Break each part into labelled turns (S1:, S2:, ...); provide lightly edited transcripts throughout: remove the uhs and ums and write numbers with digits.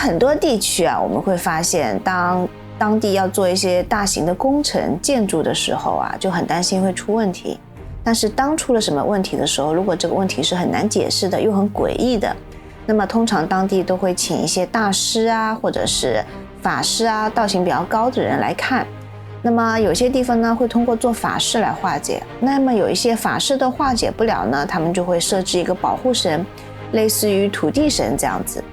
S1: 很多地区啊，我们会发现当地要做一些大型的工程建筑的时候啊，就很担心会出问题。但是当出了什么问题的时候，如果这个问题是很难解释的，又很诡异的，那么通常当地都会请一些大师啊，或者是法师啊，道行比较高的人来看。那么有些地方呢，会通过做法事来化解。那么有一些法事都化解不了呢，他们就会设置一个保护神，类似于土地神这样子。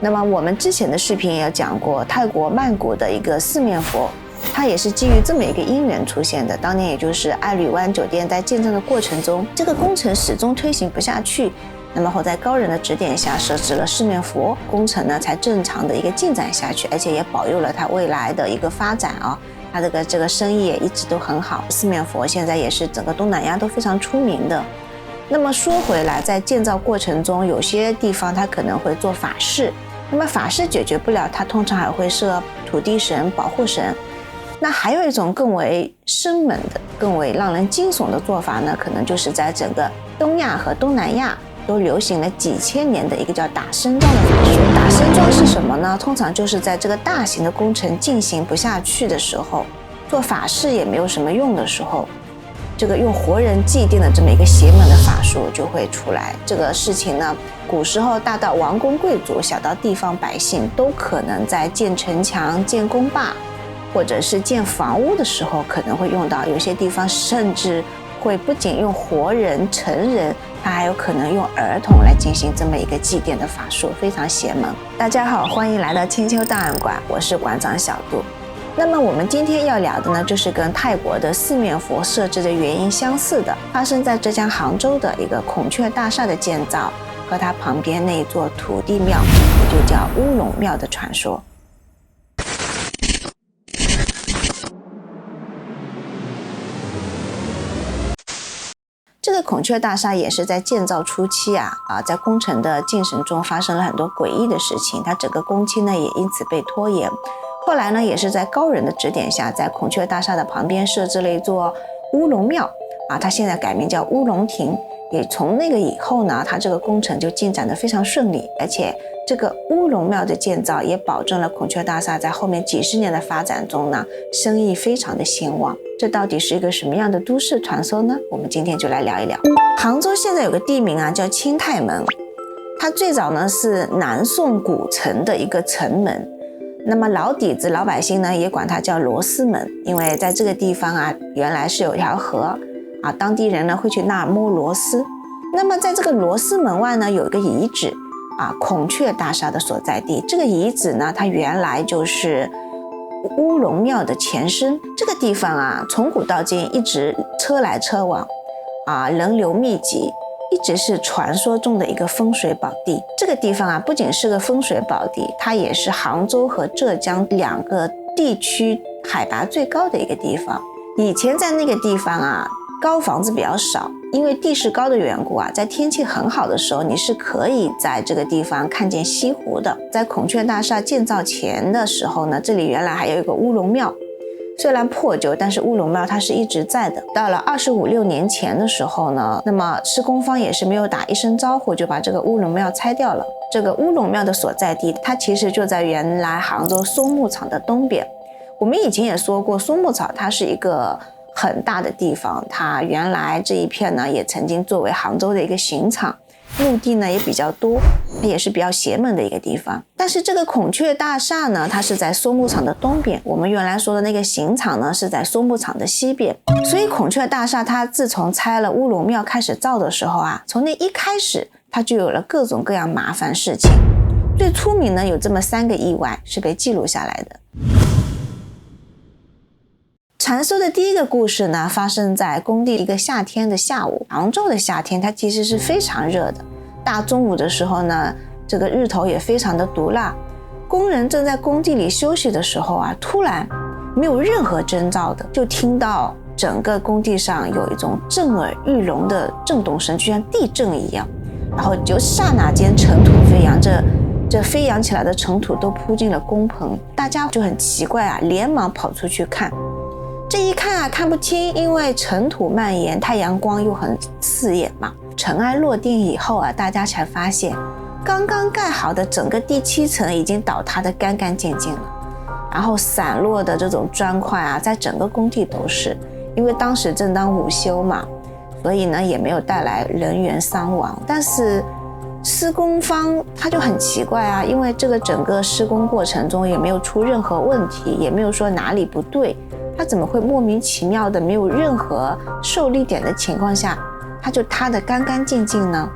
S1: 那么我们之前的视频也有讲过，泰国曼谷的一个四面佛，它也是基于这么一个因缘出现的。当年也就是爱侣湾酒店在建造的过程中，这个工程始终推行不下去，那么后在高人的指点下设置了四面佛，工程呢才正常的一个进展下去，而且也保佑了它未来的一个发展啊。它这个生意也一直都很好，四面佛现在也是整个东南亚都非常出名的。那么说回来，在建造过程中，有些地方它可能会做法事，那么法事解决不了，它通常还会设土地神、保护神。那还有一种更为生猛的、更为让人惊悚的做法呢，可能就是在整个东亚和东南亚都流行了几千年的一个叫打生桩的法术。打生桩是什么呢？通常就是在这个大型的工程进行不下去的时候，做法事也没有什么用的时候，这个用活人祭奠的这么一个邪门的法术就会出来。这个事情呢，古时候大到王公贵族，小到地方百姓，都可能在建城墙、建宫坝或者是建房屋的时候可能会用到。有些地方甚至会不仅用活人、成人，它还有可能用儿童来进行这么一个祭奠的法术，非常邪门。大家好，欢迎来到千秋档案馆，我是馆长小杜。那么我们今天要聊的呢，就是跟泰国的四面佛设置的原因相似的，发生在浙江杭州的一个孔雀大厦的建造和它旁边那一座土地庙，也就叫乌龙庙的传说。这个孔雀大厦也是在建造初期在工程的进程中发生了很多诡异的事情，它整个工期呢也因此被拖延。后来呢，也是在高人的指点下，在孔雀大厦的旁边设置了一座乌龙庙它现在改名叫乌龙亭。也从那个以后呢，它这个工程就进展得非常顺利，而且这个乌龙庙的建造也保证了孔雀大厦在后面几十年的发展中呢，生意非常的兴旺。这到底是一个什么样的都市传说呢？我们今天就来聊一聊。杭州现在有个地名叫清泰门，它最早呢是南宋古城的一个城门。那么老底子老百姓呢也管它叫螺丝门，因为在这个地方原来是有一条河当地人呢会去那儿摸螺丝。那么在这个螺丝门外呢有一个遗址孔雀大厦的所在地。这个遗址呢，它原来就是乌龙庙的前身。这个地方从古到今一直车来车往人流密集，一直是传说中的一个风水宝地。这个地方不仅是个风水宝地，它也是杭州和浙江两个地区海拔最高的一个地方。以前在那个地方高房子比较少，因为地势高的缘故在天气很好的时候，你是可以在这个地方看见西湖的。在孔雀大厦建造前的时候呢，这里原来还有一个乌龙庙，虽然破旧，但是乌龙庙它是一直在的。到了25、26年前的时候呢，那么施工方也是没有打一声招呼，就把这个乌龙庙拆掉了。这个乌龙庙的所在地，它其实就在原来杭州松木厂的东边。我们以前也说过，松木厂它是一个很大的地方，它原来这一片呢也曾经作为杭州的一个刑场，墓地呢也比较多，它也是比较邪门的一个地方。但是这个孔雀大厦呢，它是在松木厂的东边，我们原来说的那个刑场呢是在松木厂的西边。所以孔雀大厦它自从拆了乌龙庙开始造的时候从那一开始它就有了各种各样麻烦事情。最出名呢有这么3个意外是被记录下来的。传说的第一个故事呢，发生在工地一个夏天的下午。杭州的夏天它其实是非常热的，大中午的时候呢，这个日头也非常的毒辣。工人正在工地里休息的时候突然没有任何征兆的，就听到整个工地上有一种震耳欲聋的震动声，就像地震一样。然后就刹那间尘土飞扬，这飞扬起来的尘土都扑进了工棚。大家就很奇怪连忙跑出去看。这一看看不清，因为尘土蔓延，太阳光又很刺眼嘛。尘埃落定以后大家才发现刚刚盖好的整个第7层已经倒塌得干干净净了，然后散落的这种砖块啊，在整个工地都是。因为当时正当午休嘛，所以呢也没有带来人员伤亡。但是施工方他就很奇怪啊，因为这个整个施工过程中也没有出任何问题，也没有说哪里不对，他怎么会莫名其妙的没有任何受力点的情况下，他就塌得干干净净呢？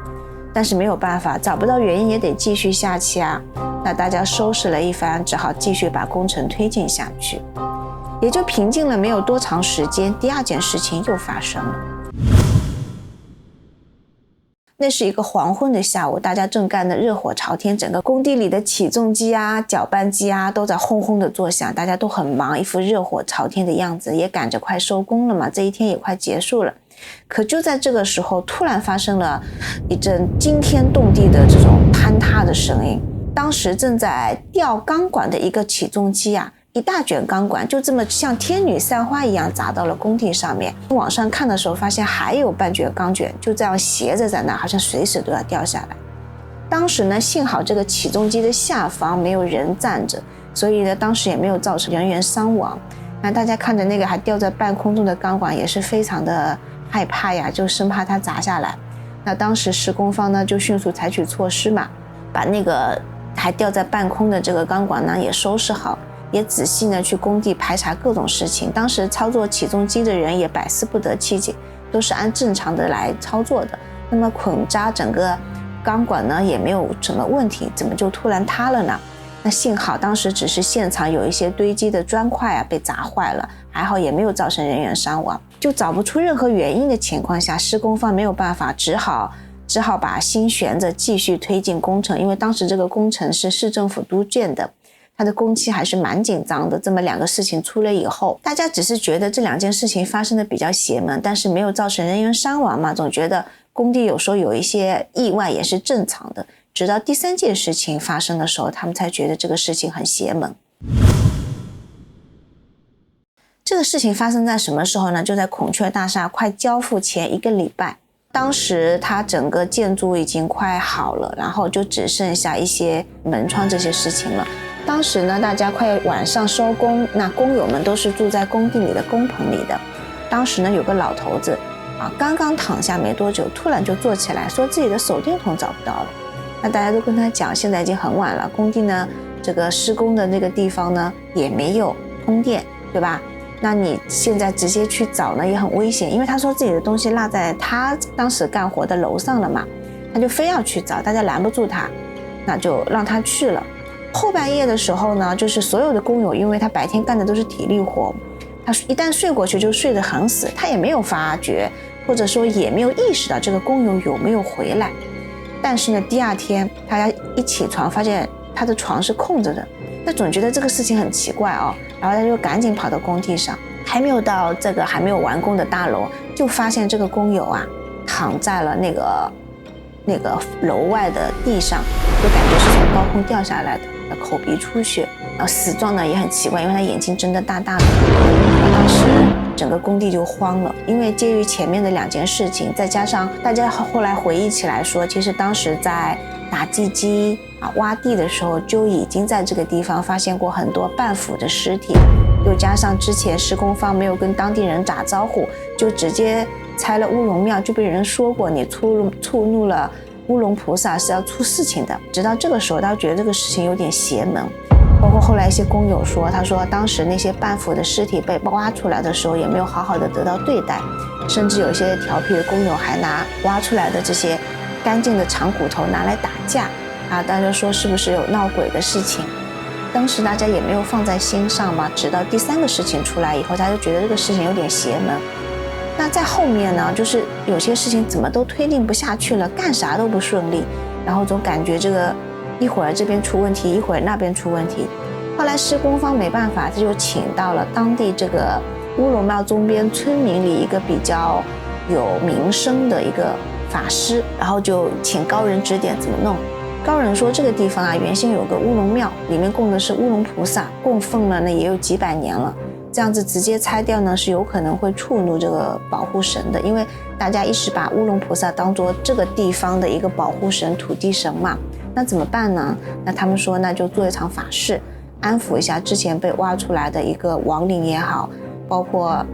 S1: 但是没有办法，找不到原因也得继续下去啊。那大家收拾了一番，只好继续把工程推进下去。也就平静了没有多长时间，第2件事情又发生了。那是一个黄昏的下午，大家正干得热火朝天，整个工地里的起重机啊、搅拌机啊都在轰轰的作响，大家都很忙，一副热火朝天的样子，也赶着快收工了嘛，这一天也快结束了。可就在这个时候，突然发生了一阵惊天动地的这种坍塌的声音。当时正在吊钢管的一个起重机啊，一大卷钢管就这么像天女散花一样砸到了工地上面。往上看的时候，发现还有半卷钢卷就这样斜着在那，好像随时都要掉下来。当时呢，幸好这个起重机的下方没有人站着，所以呢，当时也没有造成人员伤亡。那大家看着那个还吊在半空中的钢管，也是非常的害怕呀，就生怕它砸下来。那当时施工方呢，就迅速采取措施嘛，把那个还吊在半空的这个钢管呢也收拾好，也仔细呢去工地排查各种事情。当时操作起重机的人也百思不得其解，都是按正常的来操作的。那么捆扎整个钢管呢也没有什么问题，怎么就突然塌了呢？那幸好当时只是现场有一些堆积的砖块啊被砸坏了，还好也没有造成人员伤亡。就找不出任何原因的情况下，施工方没有办法，只好把心悬着继续推进工程。因为当时这个工程是市政府督建的，它的工期还是蛮紧张的。这么2个事情出了以后，大家只是觉得这2件事情发生的比较邪门，但是没有造成人员伤亡嘛，总觉得工地有时候有一些意外也是正常的。直到第3件事情发生的时候，他们才觉得这个事情很邪门。这个事情发生在什么时候呢？就在孔雀大厦快交付前1个礼拜。当时它整个建筑已经快好了，然后就只剩下一些门窗这些事情了。当时呢，大家快晚上收工，那工友们都是住在工地里的工棚里的。当时呢，有个老头子啊，刚刚躺下没多久，突然就坐起来，说自己的手电筒找不到了。那大家都跟他讲，现在已经很晚了，工地呢，这个施工的那个地方呢，也没有通电，对吧？那你现在直接去找呢，也很危险，因为他说自己的东西落在他当时干活的楼上了嘛，他就非要去找，大家拦不住他，那就让他去了。后半夜的时候呢，就是所有的工友，因为他白天干的都是体力活，他一旦睡过去就睡得很死，他也没有发觉，或者说也没有意识到这个工友有没有回来。但是呢，第2天大家一起床，发现他的床是空着的，那总觉得这个事情很奇怪哦，然后他就赶紧跑到工地上，还没有到这个还没有完工的大楼，就发现这个工友啊躺在了那个楼外的地上，就感觉是从高空掉下来的，口鼻出血，然后死状呢也很奇怪，因为他眼睛睁得大大的。当时整个工地就慌了，因为介于前面的2件事情，再加上大家后来回忆起来说，其实当时在打地基挖地的时候，就已经在这个地方发现过很多半腐的尸体，又加上之前施工方没有跟当地人打招呼，就直接拆了乌龙庙，就被人说过你触怒了乌龙菩萨是要出事情的。直到这个时候，大家觉得这个事情有点邪门。包括后来一些工友说，他说当时那些半腐的尸体被挖出来的时候，也没有好好的得到对待，甚至有些调皮的工友还拿挖出来的这些干净的长骨头拿来打架啊，大家说是不是有闹鬼的事情？当时大家也没有放在心上嘛，直到第3个事情出来以后，大家就觉得这个事情有点邪门。那在后面呢，就是有些事情怎么都推进不下去了，干啥都不顺利，然后总感觉这个一会儿这边出问题，一会儿那边出问题。后来施工方没办法，他就请到了当地这个乌龙庙中边村民里一个比较有名声的一个法师，然后就请高人指点怎么弄。高人说这个地方啊，原先有个乌龙庙，里面供的是乌龙菩萨，供奉了呢也有几百年了，这样子直接拆掉呢是有可能会触怒这个保护神的，因为大家一直把乌龙菩萨当作这个地方的一个保护神、土地神嘛，那怎么办呢？那他们说，那就做一场法事，安抚一下之前被挖出来的一个亡灵也好，包括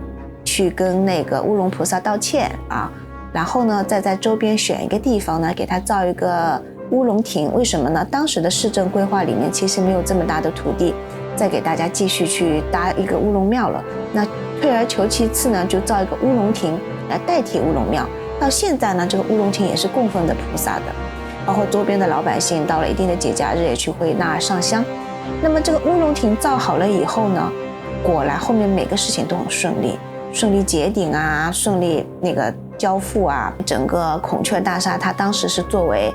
S1: 去跟那个乌龙菩萨道歉啊，然后呢，再在周边选一个地方呢，给他造一个乌龙亭。为什么呢？当时的市政规划里面其实没有这么大的土地，再给大家继续去搭一个乌龙庙了。那退而求其次呢，就造一个乌龙亭来代替乌龙庙。到现在呢，这个乌龙亭也是供奉的菩萨的，包括周边的老百姓到了一定的节假日也去会那儿上香。那么这个乌龙亭造好了以后呢，果然后面每个事情都很顺利，顺利结顶啊，顺利那个交付啊。整个孔雀大厦它当时是作为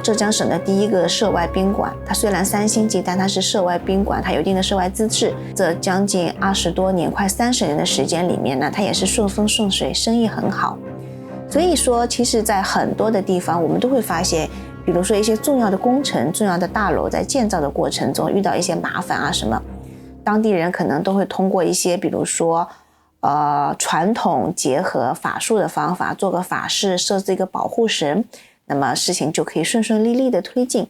S1: 浙江省的第一个涉外宾馆，它虽然3星级，但它是涉外宾馆，它有一定的涉外资质。这将近20多年，快30年的时间里面呢，它也是顺风顺水，生意很好。所以说，其实在很多的地方，我们都会发现，比如说一些重要的工程、重要的大楼在建造的过程中遇到一些麻烦啊什么，当地人可能都会通过一些，比如说传统结合法术的方法，做个法事，设置一个保护神，那么事情就可以顺顺利利的推进。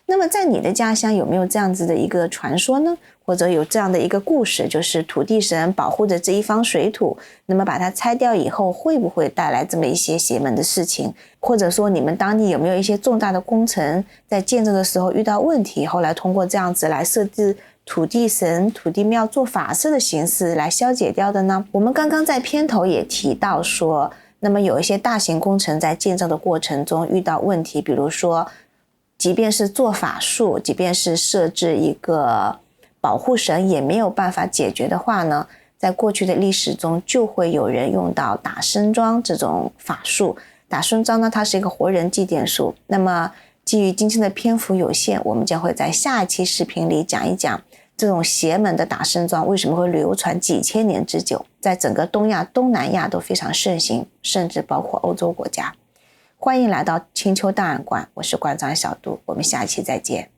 S1: 那么在你的家乡有没有这样子的一个传说呢？或者有这样的一个故事，就是土地神保护着这一方水土，那么把它拆掉以后会不会带来这么一些邪门的事情？或者说你们当地有没有一些重大的工程在建设的时候遇到问题，后来通过这样子来设置土地神、土地庙做法事的形式来消解掉的呢？我们刚刚在片头也提到说，那么有一些大型工程在建造的过程中遇到问题，比如说即便是做法术，即便是设置一个保护神也没有办法解决的话呢，在过去的历史中就会有人用到打生桩这种法术。打生桩呢，它是一个活人祭奠术。那么基于今天的篇幅有限，我们将会在下一期视频里讲一讲这种邪门的打生桩为什么会流传几千年之久，在整个东亚、东南亚都非常盛行，甚至包括欧洲国家。欢迎来到青丘档案馆，我是馆长小杜，我们下期再见。